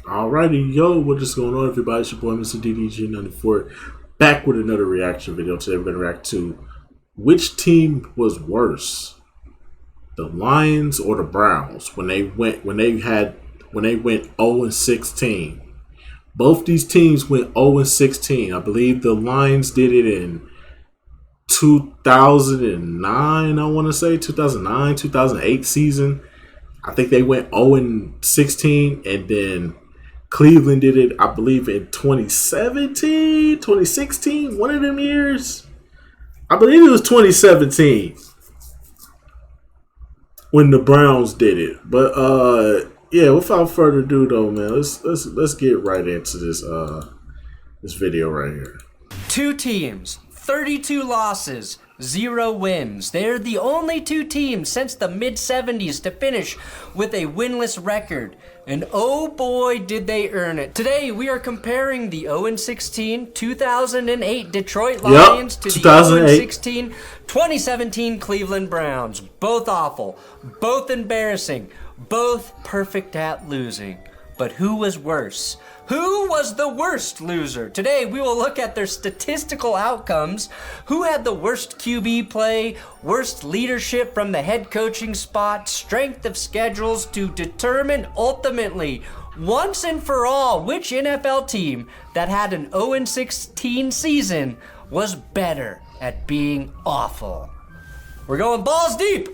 Alrighty, yo, what is going on, everybody? It's your boy, Mr. DDG94, back with another reaction video. Today, we're going to react to which team was worse, the Lions or the Browns, when they went 0-16. Both these teams went 0-16. I believe the Lions did it in 2009. I want to say 2009, 2008 season. I think they went 0-16, and then Cleveland did it, I believe, in 2017, 2016, one of them years. I believe it was 2017 when the Browns did it. But yeah, without further ado though, man, let's get right into this video right here. Two teams, 32 losses, 0 wins. They're the only two teams since the mid-70s to finish with a winless record. And oh boy, did they earn it. Today, we are comparing the 0-16 2008 Detroit Lions to the 0-16 2017 Cleveland Browns. Both awful, both embarrassing, both perfect at losing. But who was worse? Who was the worst loser? Today, we will look at their statistical outcomes. Who had the worst QB play, worst leadership from the head coaching spot, strength of schedules to determine ultimately, once and for all, which NFL team that had an 0-16 season was better at being awful. We're going balls deep.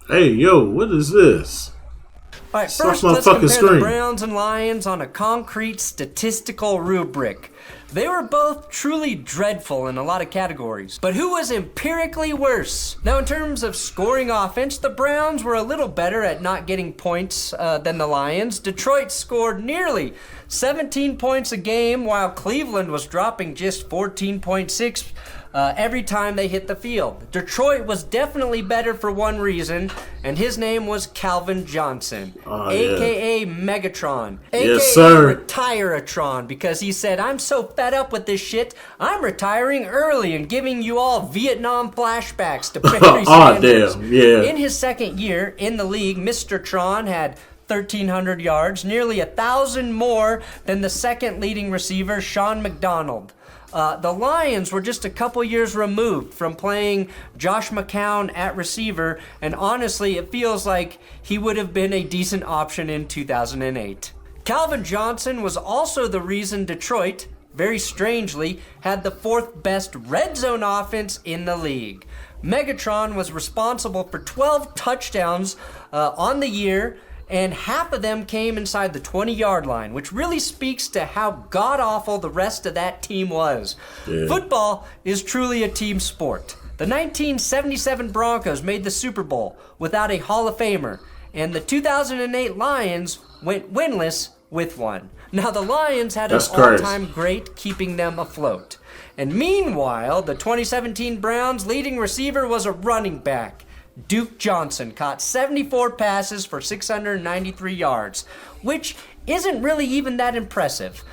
Hey, yo, what is this? All right, Stop first my let's fucking compare screen. the Browns and Lions on a concrete statistical rubric. They were both truly dreadful in a lot of categories, but who was empirically worse? Now, in terms of scoring offense, the Browns were a little better at not getting points than the Lions. Detroit scored nearly 17 points a game, while Cleveland was dropping just 14.6 every time they hit the field. Detroit was definitely better for one reason, and his name was Calvin Johnson, a.k.a. Megatron, a.k.a. Yes, sir. Retiratron, because he said, "I'm so fed up with this shit, I'm retiring early and giving you all Vietnam flashbacks to Barry Sanders." Damn, yeah. In his second year in the league, Mr. Tron had 1,300 yards, nearly 1,000 more than the second leading receiver, Sean McDonald. The Lions were just a couple years removed from playing Josh McCown at receiver, and honestly, it feels like he would have been a decent option in 2008. Calvin Johnson was also the reason Detroit, very strangely, had the fourth best red zone offense in the league. Megatron was responsible for 12 touchdowns on the year, and half of them came inside the 20-yard line, which really speaks to how god-awful the rest of that team was. Yeah. Football is truly a team sport. The 1977 Broncos made the Super Bowl without a Hall of Famer, and the 2008 Lions went winless with one. Now, the Lions had an all-time great keeping them afloat. And meanwhile, the 2017 Browns' leading receiver was a running back. Duke Johnson caught 74 passes for 693 yards, which isn't really even that impressive.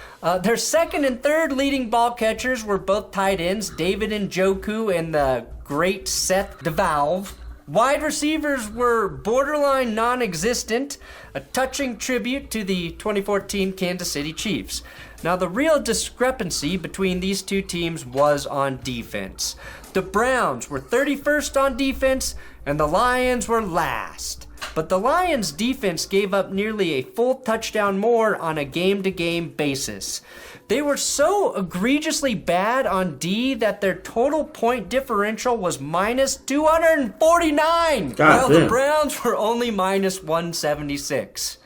Their second and third leading ball catchers were both tight ends, David Njoku and the great Seth DeValve. Wide receivers were borderline non-existent, a touching tribute to the 2014 Kansas City Chiefs. Now, the real discrepancy between these two teams was on defense. The Browns were 31st on defense, and the Lions were last. But the Lions' defense gave up nearly a full touchdown more on a game-to-game basis. They were so egregiously bad on D that their total point differential was minus 249, while the Browns were only minus 176.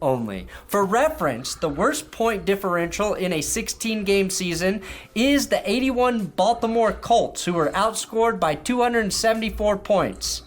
Only. For reference, the worst point differential in a 16-game season is the 81 Baltimore Colts, who were outscored by 274 points.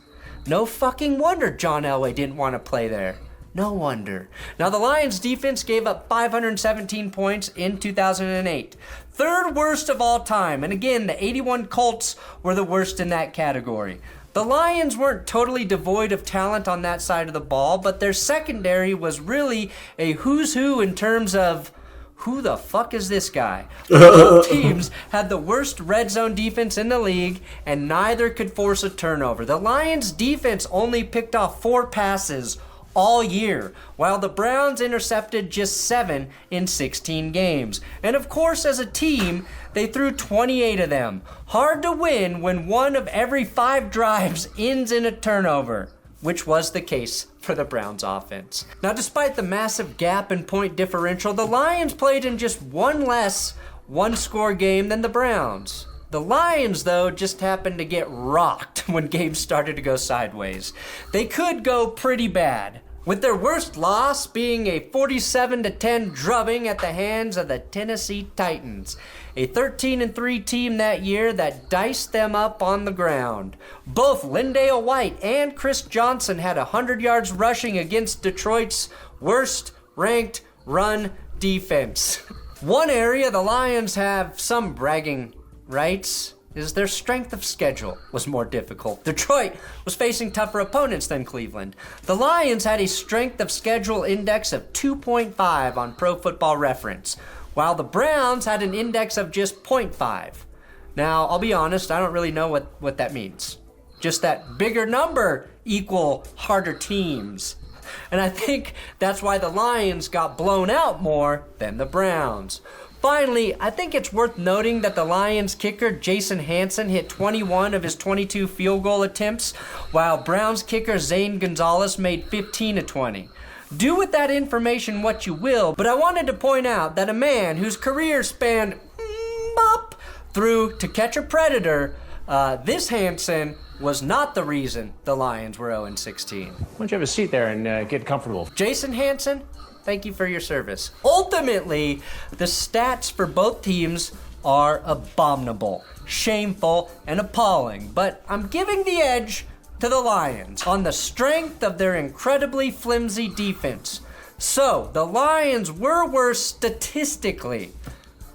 No fucking wonder John Elway didn't want to play there. No wonder. Now, the Lions' defense gave up 517 points in 2008. Third worst of all time. And again, the 81 Colts were the worst in that category. The Lions weren't totally devoid of talent on that side of the ball, but their secondary was really a who's who in terms of who the fuck is this guy? Both teams had the worst red zone defense in the league, and neither could force a turnover. The Lions' defense only picked off 4 passes all year, while the Browns intercepted just 7 in 16 games. And of course, as a team, they threw 28 of them. Hard to win when 1 of every 5 drives ends in a turnover, which was the case for the Browns offense. Now, despite the massive gap in point differential, the Lions played in just 1 less one-score game than the Browns. The Lions, though, just happened to get rocked when games started to go sideways. They could go pretty bad, with their worst loss being a 47-10 drubbing at the hands of the Tennessee Titans, a 13-3 team that year that diced them up on the ground. Both LaDale White and Chris Johnson had 100 yards rushing against Detroit's worst-ranked run defense. One area the Lions have some bragging rights is their strength of schedule was more difficult. Detroit was facing tougher opponents than Cleveland. The Lions had a strength of schedule index of 2.5 on Pro Football Reference, while the Browns had an index of just 0.5. Now, I'll be honest, I don't really know what that means. Just that bigger number equal harder teams. And I think that's why the Lions got blown out more than the Browns. Finally, I think it's worth noting that the Lions kicker Jason Hanson hit 21 of his 22 field goal attempts, while Browns kicker Zane Gonzalez made 15 of 20. Do with that information what you will, but I wanted to point out that a man whose career spanned through To Catch a Predator, this Hanson was not the reason the Lions were 0-16. Why don't you have a seat there and get comfortable? Jason Hanson, thank you for your service. Ultimately, the stats for both teams are abominable, shameful, and appalling, but I'm giving the edge to the Lions on the strength of their incredibly flimsy defense. So, the Lions were worse statistically.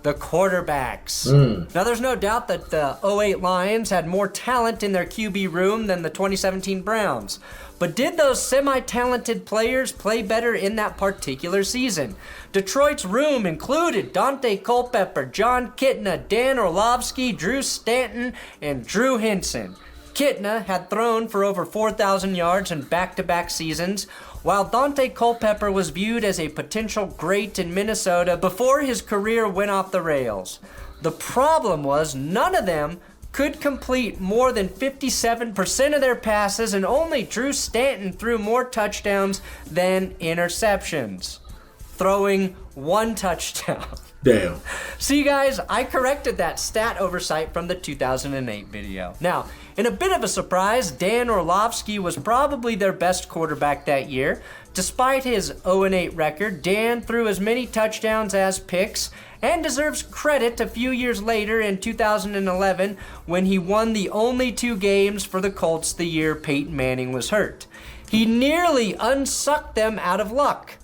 The quarterbacks. Now, there's no doubt that the 08 Lions had more talent in their QB room than the 2017 Browns. But did those semi-talented players play better in that particular season? Detroit's room included Dante Culpepper, John Kitna, Dan Orlovsky, Drew Stanton, and Drew Henson. Kitna had thrown for over 4,000 yards in back-to-back seasons, while Dante Culpepper was viewed as a potential great in Minnesota before his career went off the rails. The problem was none of them could complete more than 57% of their passes, and only Drew Stanton threw more touchdowns than interceptions, throwing 1 touchdown. Damn. See, guys, I corrected that stat oversight from the 2008 video. Now, in a bit of a surprise, Dan Orlovsky was probably their best quarterback that year. Despite his 0-8 record, Dan threw as many touchdowns as picks and deserves credit a few years later in 2011 when he won the only 2 games for the Colts the year Peyton Manning was hurt. He nearly unsucked them out of luck,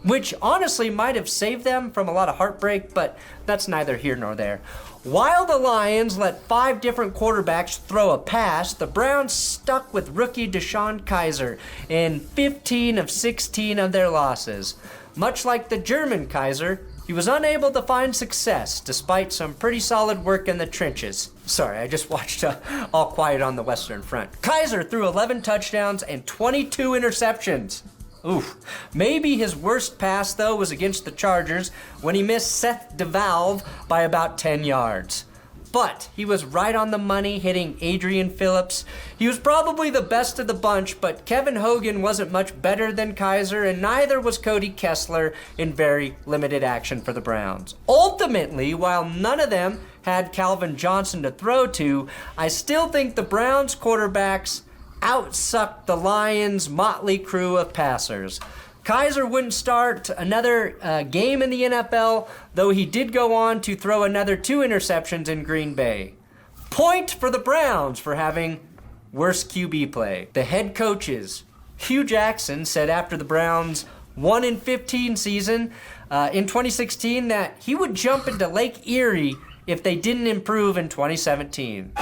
which honestly might have saved them from a lot of heartbreak, but that's neither here nor there. While the Lions let 5 different quarterbacks throw a pass, the Browns stuck with rookie DeShone Kizer in 15 of 16 of their losses. Much like the German Kizer, he was unable to find success despite some pretty solid work in the trenches. Sorry, I just watched All Quiet on the Western Front. Kizer threw 11 touchdowns and 22 interceptions. Oof. Maybe his worst pass, though, was against the Chargers when he missed Seth DeValve by about 10 yards. But he was right on the money, hitting Adrian Phillips. He was probably the best of the bunch, but Kevin Hogan wasn't much better than Kizer, and neither was Cody Kessler in very limited action for the Browns. Ultimately, while none of them had Calvin Johnson to throw to, I still think the Browns quarterbacks outsucked the Lions' motley crew of passers. Kizer wouldn't start another game in the NFL, though he did go on to throw another 2 interceptions in Green Bay. Point for the Browns for having worse QB play. The head coaches, Hugh Jackson, said after the Browns' 1-15 season in 2016 that he would jump into Lake Erie if they didn't improve in 2017.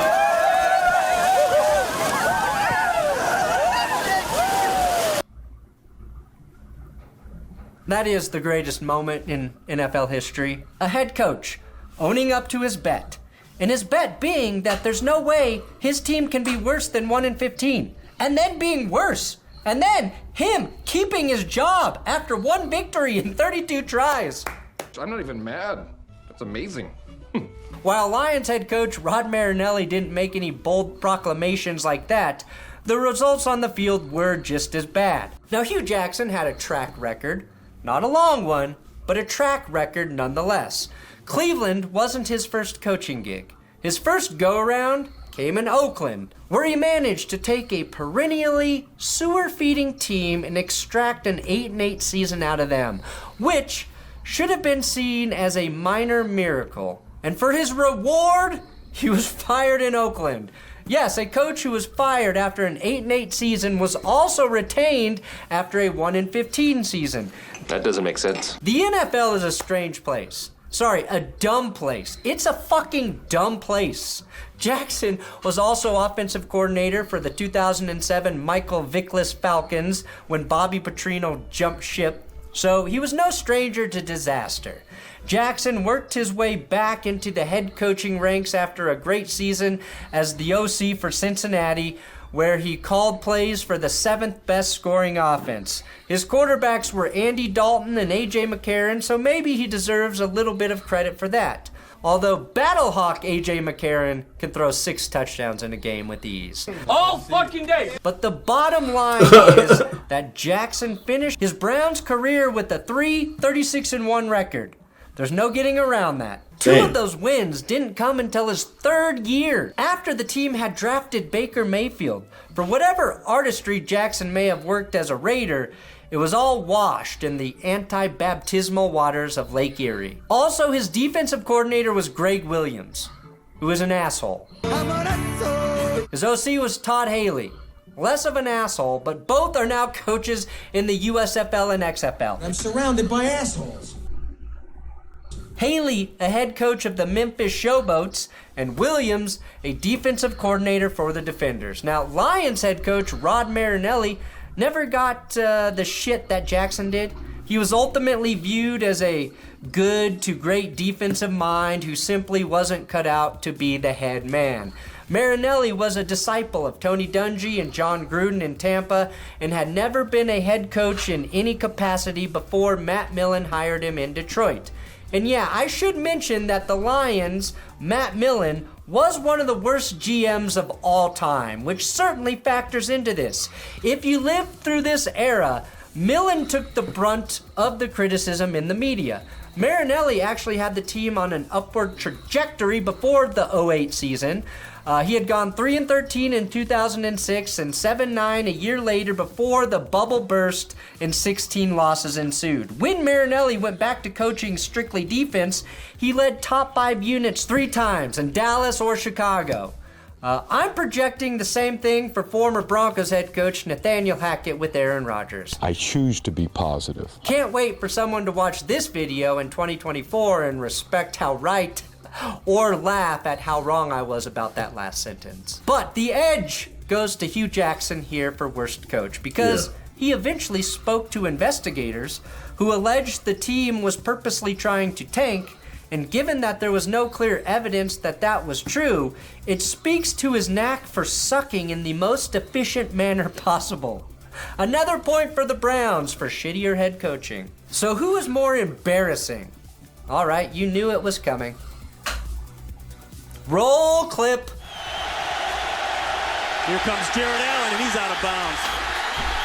That is the greatest moment in NFL history. A head coach owning up to his bet. And his bet being that there's no way his team can be worse than 1-15. And then being worse. And then him keeping his job after one victory in 32 tries. I'm not even mad. That's amazing. While Lions head coach Rod Marinelli didn't make any bold proclamations like that, the results on the field were just as bad. Now, Hugh Jackson had a track record. Not a long one, but a track record nonetheless. Cleveland wasn't his first coaching gig. His first go-around came in Oakland, where he managed to take a perennially sewer-feeding team and extract an 8-8 season out of them, which should have been seen as a minor miracle. And for his reward, he was fired in Oakland. Yes, a coach who was fired after an 8-8 season was also retained after a 1-15 season. That doesn't make sense. The NFL is a strange place. Sorry, a dumb place. It's a fucking dumb place. Jackson was also offensive coordinator for the 2007 Michael Vick-less Falcons when Bobby Petrino jumped ship, so he was no stranger to disaster. Jackson worked his way back into the head coaching ranks after a great season as the OC for Cincinnati, where he called plays for the 7th best scoring offense. His quarterbacks were Andy Dalton and A.J. McCarron, so maybe he deserves a little bit of credit for that. Although Battlehawk A.J. McCarron can throw 6 touchdowns in a game with ease. All fucking day. But the bottom line is that Jackson finished his Browns career with a 36-1 record. There's no getting around that. 2 of those wins didn't come until his 3rd year, after the team had drafted Baker Mayfield. For whatever artistry Jackson may have worked as a Raider, it was all washed in the anti-baptismal waters of Lake Erie. Also, his defensive coordinator was Greg Williams, who is an asshole. His OC was Todd Haley. Less of an asshole, but both are now coaches in the USFL and XFL. I'm surrounded by assholes. Haley, a head coach of the Memphis Showboats, and Williams, a defensive coordinator for the Defenders. Now, Lions head coach Rod Marinelli never got the shit that Jackson did. He was ultimately viewed as a good to great defensive mind who simply wasn't cut out to be the head man. Marinelli was a disciple of Tony Dungy and John Gruden in Tampa and had never been a head coach in any capacity before Matt Millen hired him in Detroit. And yeah, I should mention that the Lions, Matt Millen, was one of the worst GMs of all time, which certainly factors into this. If you lived through this era, Millen took the brunt of the criticism in the media. Marinelli actually had the team on an upward trajectory before the 2008 season. He had gone 3-13 in 2006 and 7-9 a year later before the bubble burst and 16 losses ensued. When Marinelli went back to coaching strictly defense, he led top 5 units 3 times in Dallas or Chicago. I'm projecting the same thing for former Broncos head coach Nathaniel Hackett with Aaron Rodgers. I choose to be positive. Can't wait for someone to watch this video in 2024 and respect how right or laugh at how wrong I was about that last sentence. But the edge goes to Hugh Jackson here for worst coach because he eventually spoke to investigators who alleged the team was purposely trying to tank, and given that there was no clear evidence that that was true, it speaks to his knack for sucking in the most efficient manner possible. Another point for the Browns for shittier head coaching. So who is more embarrassing? All right, you knew it was coming. Roll clip. Here comes Jared Allen, and he's out of bounds.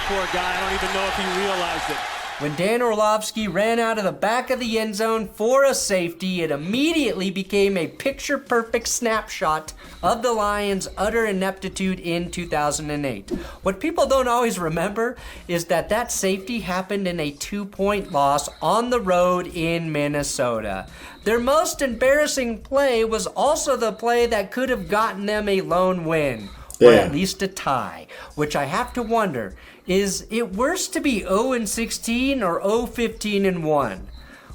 Poor guy, I don't even know if he realized it. When Dan Orlovsky ran out of the back of the end zone for a safety, it immediately became a picture-perfect snapshot of the Lions' utter ineptitude in 2008. What people don't always remember is that that safety happened in a 2-point loss on the road in Minnesota. Their most embarrassing play was also the play that could have gotten them a lone win, or at least a tie, which I have to wonder, is it worse to be 0-16 or 0-15-1?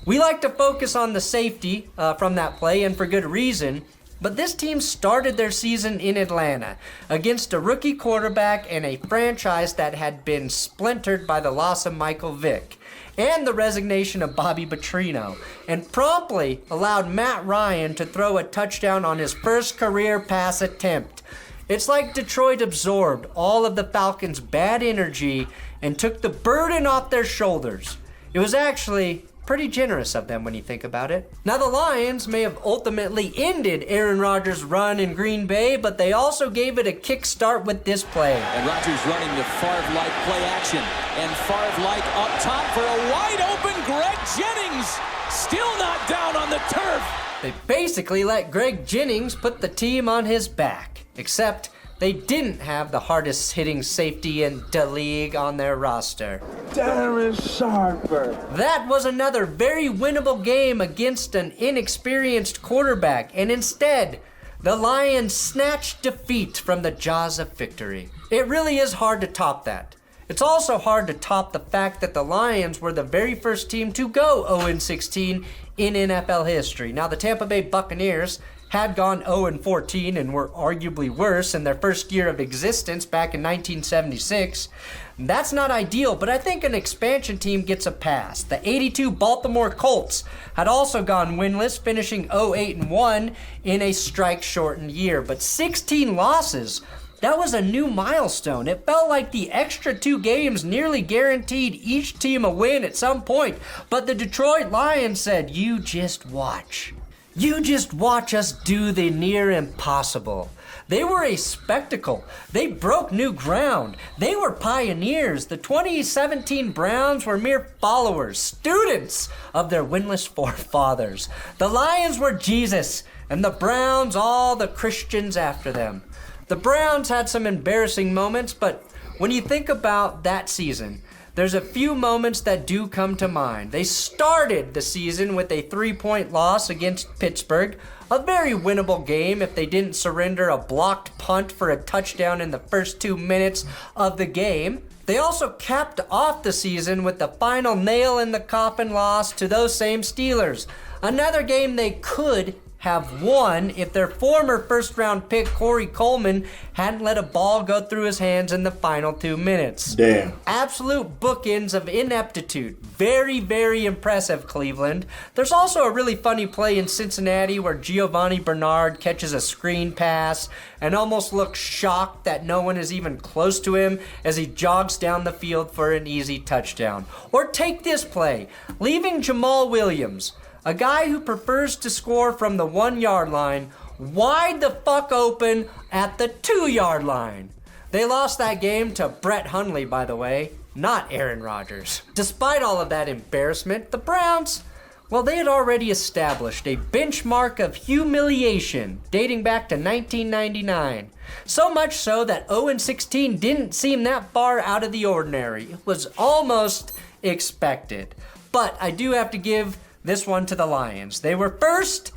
We like to focus on the safety from that play, and for good reason. But this team started their season in Atlanta against a rookie quarterback and a franchise that had been splintered by the loss of Michael Vick and the resignation of Bobby Petrino, and promptly allowed Matt Ryan to throw a touchdown on his first career pass attempt. It's like Detroit absorbed all of the Falcons' bad energy and took the burden off their shoulders. It was actually pretty generous of them when you think about it. Now, the Lions may have ultimately ended Aaron Rodgers' run in Green Bay, but they also gave it a kickstart with this play. And Rodgers running the Favre-like play action. And Favre-like up top for a wide-open Greg Jennings. Still not down on the turf. They basically let Greg Jennings put the team on his back, except they didn't have the hardest hitting safety in the league on their roster. Darren Sharper. That was another very winnable game against an inexperienced quarterback, and instead, the Lions snatched defeat from the jaws of victory. It really is hard to top that. It's also hard to top the fact that the Lions were the very first team to go 0-16 in NFL history. Now, the Tampa Bay Buccaneers had gone 0-14 and were arguably worse in their first year of existence back in 1976. That's not ideal, but I think an expansion team gets a pass. The 82 Baltimore Colts had also gone winless, finishing 0-8-1 in a strike-shortened year. But 16 losses, that was a new milestone. It felt like the extra 2 games nearly guaranteed each team a win at some point. But the Detroit Lions said, "You just watch. You just watch us do the near impossible." They were a spectacle. They broke new ground. They were pioneers. The 2017 Browns were mere followers, students of their winless forefathers. The Lions were Jesus, and the Browns all the Christians after them. The Browns had some embarrassing moments, but when you think about that season, there's a few moments that do come to mind. They started the season with a 3-point loss against Pittsburgh, a very winnable game if they didn't surrender a blocked punt for a touchdown in the first 2 minutes of the game. They also capped off the season with the final nail in the coffin loss to those same Steelers. Another game they could have won if their former first-round pick Corey Coleman hadn't let a ball go through his hands in the final 2 minutes. Damn. Absolute bookends of ineptitude. Very, very impressive, Cleveland. There's also a really funny play in Cincinnati where Giovanni Bernard catches a screen pass and almost looks shocked that no one is even close to him as he jogs down the field for an easy touchdown. Or take this play, leaving Jamal Williams, a guy who prefers to score from the 1-yard line, wide the fuck open at the 2-yard line. They lost that game to Brett Hundley, by the way, not Aaron Rodgers. Despite all of that embarrassment, the Browns, well, they had already established a benchmark of humiliation dating back to 1999. So much so that 0-16 didn't seem that far out of the ordinary. It was almost expected. But I do have to give this one to the Lions. They were first,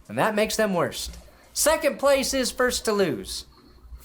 and that makes them worst. Second place is first to lose.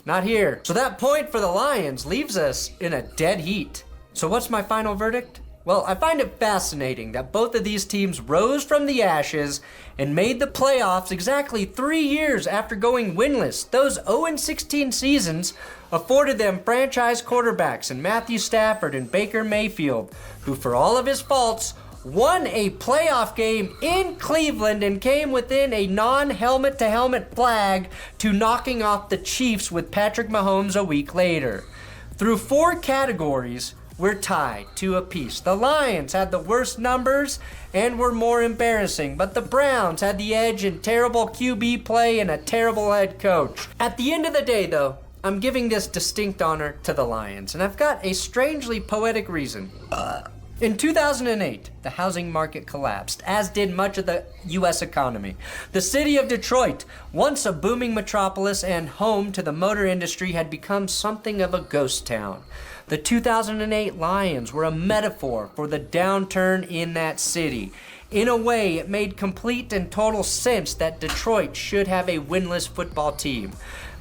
Not here. So that point for the Lions leaves us in a dead heat. So what's my final verdict? Well, I find it fascinating that both of these teams rose from the ashes and made the playoffs exactly 3 years after going winless. Those 0-16 seasons afforded them franchise quarterbacks in Matthew Stafford and Baker Mayfield, who for all of his faults won a playoff game in Cleveland and came within a non-helmet-to-helmet flag to knocking off the Chiefs with Patrick Mahomes a week later. Through 4 categories, we're tied 2 apiece. The Lions had the worst numbers and were more embarrassing, but the Browns had the edge in terrible QB play and a terrible head coach. At the end of the day, though, I'm giving this distinct honor to the Lions, and I've got a strangely poetic reason. In 2008, the housing market collapsed, as did much of the U.S. economy. The city of Detroit, once a booming metropolis and home to the motor industry, had become something of a ghost town. The 2008 Lions were a metaphor for the downturn in that city. In a way, it made complete and total sense that Detroit should have a winless football team.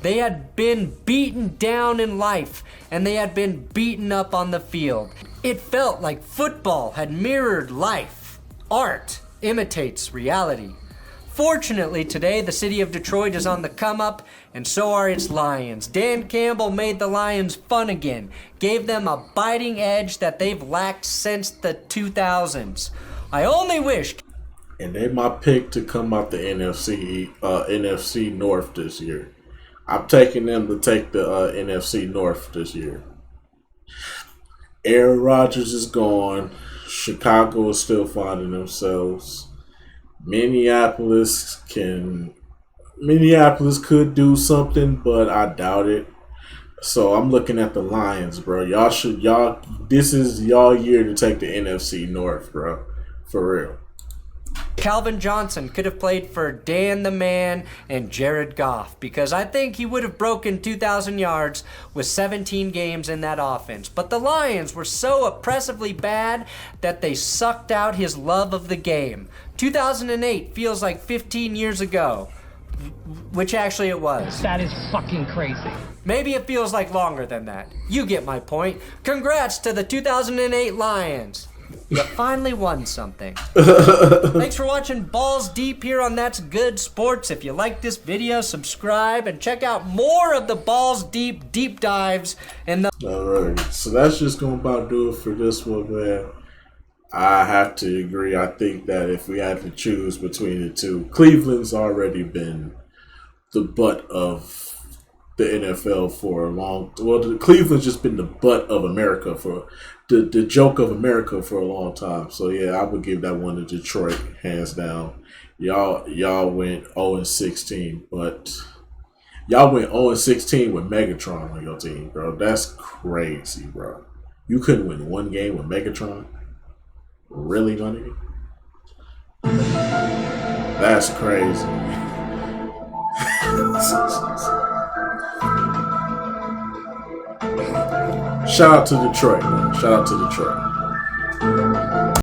They had been beaten down in life, and they had been beaten up on the field. It felt like football had mirrored life. Art imitates reality. Unfortunately, today, the city of Detroit is on the come-up, and so are its Lions. Dan Campbell made the Lions fun again, gave them a biting edge that they've lacked since the 2000s. I only wish... And they my pick to come out the NFC North this year. I'm taking them to take the NFC North this year. Aaron Rodgers is gone. Chicago is still finding themselves. Minneapolis could do something, but I doubt it. So I'm looking at the Lions, bro. This is y'all year to take the NFC North, bro. For real. Calvin Johnson could have played for Dan the Man and Jared Goff, because I think he would have broken 2,000 yards with 17 games in that offense. But the Lions were so oppressively bad that they sucked out his love of the game. 2008 feels like 15 years ago, which actually it was. That is fucking crazy. Maybe it feels like longer than that. You get my point. Congrats to the 2008 Lions. You finally won something. Thanks for watching Balls Deep here on That's Good Sports. If you like this video, subscribe and check out more of the Balls Deep deep dives in the... Alright, so that's just going to about do it for this one, man. I have to agree. I think that if we had to choose between the two, Cleveland's already been the butt of the NFL for a long... Well, Cleveland's just been the butt of America for... The joke of America for a long time. So yeah, I would give that one to Detroit, hands down. Y'all went 0-16, but y'all went 0-16 with Megatron on your team, bro. That's crazy, bro. You couldn't win one game with Megatron? Really, money? That's crazy. Shout out to Detroit, man. Shout out to Detroit.